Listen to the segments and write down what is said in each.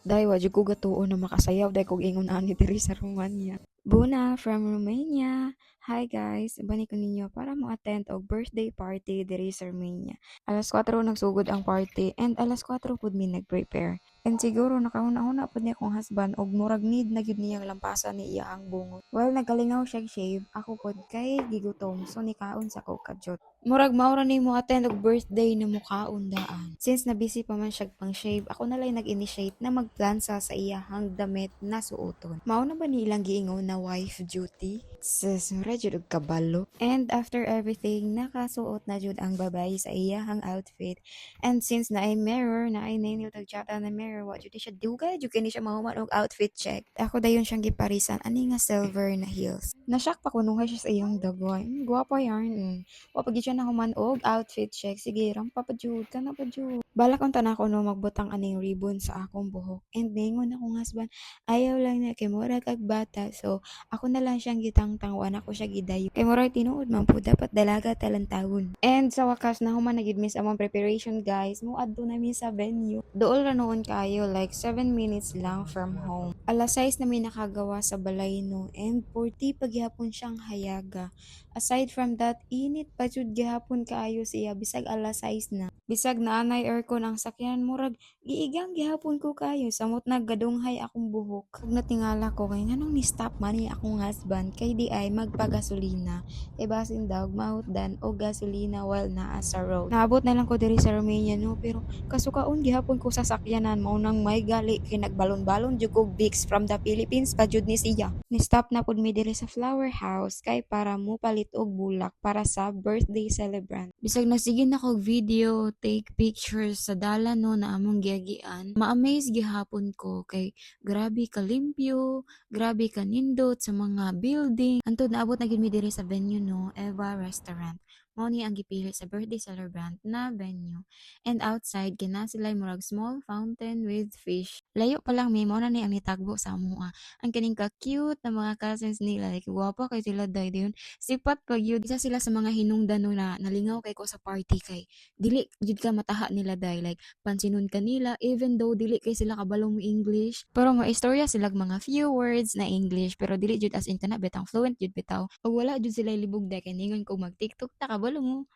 Dahil wa jud ko gatuon na makasayaw dahil kog ingon ani diri sa Romania. Buna from Romania. Hi guys, bani ko ninyo para mo attend og birthday party diri sa Romania. Alas 4 nagsugod ang party and alas 4 pud mi nag-prepare. And siguro nakauna-una pud ni akong husband og murag need na gyud niyang lampasan ni iya ang bungot. Well, nagalingaw siya shave, ako pod kay gigutom so nikaon sa ko kadyot. Murag maura ni mo attend og birthday na mukaon daan. Since na busy pa man siya pang shave, ako na lang nag-initiate na magplan sa iyahang damit na suoton. Mao na ba ni ilang giingon na wife duty? Sus, mura jud og kabalo. And after everything, nakasuot na jud ang babae sa iyahang outfit. And since na ay mirror, na ay nainil tagchata na mirror, wa jud siya dugay jud kini siya mahuman og outfit check. Ako dayon siyang giparisan ani nga silver na heels. Nashock pa ko nung siya sa iyang dagoy. Gwapo yarn. Wa pag siya nahuman og outfit check. Sige, rampa pa jud ka na pa jud. Balak unta na ako no magbutang aning ribbon sa akong buhok. And ningon akong husband, ayaw lang na kay mura kag bata. So, ako na lang siyang gitangtangwan ako siya gidayo. Kay mura tinuod man po dapat dalaga talantawon. And sa wakas nahuman na gid mi sa among preparation guys. Muadto na mi sa venue. Dool ra noon kayo like 7 minutes lang from home. Alas 6 na mi nakagawa sa balay no and 40 paghapon siyang hayaga. Aside from that, init pa jud gihapon kaayo siya bisag alas 6 na. Bisag naanay aircon ang sakyan murag giigang gihapon ko kayo samot naggadunghay akong buhok. Kag natingala ko kay nganong ni stop man ni akong husband kay di ay magpagasolina. Kay basin daw mahutdan og gasolina while naa sa road. Naabot na lang ko diri sa Romania no pero kasukaon gihapon ko sa sakyanan mao nang may gali kay nagbalon-balon jud og Vicks from the Philippines pa jud ni siya. Ni stop na pud mi diri sa flower house kay para mo palit og bulak para sa birthday celebrant. Bisag nagsige na kog video, take pictures sa dalan no na among giagian. Ma-amaze gihapon ko kay grabe ka limpyo, grabe ka nindot sa mga building. Antod naabot na gid mi diri sa venue no, Eva Restaurant. Mao ni ang gipili sa birthday celebrant na venue. And outside kina sila murag small fountain with fish. Layo pa lang mi mao na ni ang nitagbo sa amoa. Ang kining ka-cute na mga cousins nila, like guwapa kay sila day dayon. Sipat pag yun. Isa sila sa mga hinungdan no na nalingaw kay ko sa party kay dili jud ka mataha nila day, like pansinon kanila even though dili kay sila kabalong mo English. Pero mo istorya sila mga few words na English pero dili jud as in kana betang fluent jud bitaw. Ug wala jud sila libog day kay ningon ko mag-TikTok ta kabalo mo.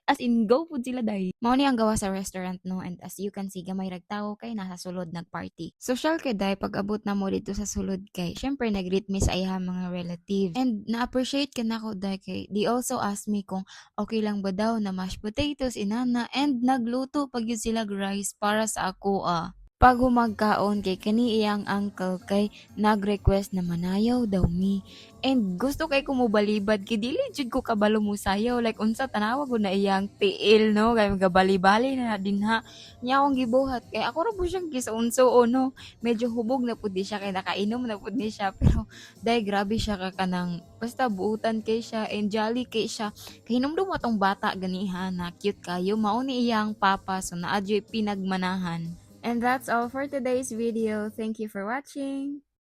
As in go pud sila day. Mao ni ang gawa sa restaurant no and as you can see gamay rag tawo kay nasa sulod nagparty. Social kay day pag abot na mo dito sa sulod kay syempre nag-greet me sa iya mga relatives. And na-appreciate ka na ko day kay they also ask me kung okay lang ba daw na mashed potatoes inana and nagluto pag yun sila rice para sa ako Pag humagkaon kay kani iyang uncle kay nag-request na manayaw daw mi. And gusto kay ko mobalibad kay dili jud ko kabalo mo sayaw like unsa tanawa ko na iyang tiil no kay magabali-bali na dinha. Nya akong gibuhat kay ako ra po siyang gisaunso no. Medyo hubog na pud di siya kay nakainom na pud ni siya pero dahil grabe siya ka kanang basta buutan kay siya and jolly kay siya. Kay hinumdum mo tong bata ganiha na cute kayo mao ni iyang papa so naadyoy pinagmanahan. And that's all for today's video. Thank you for watching.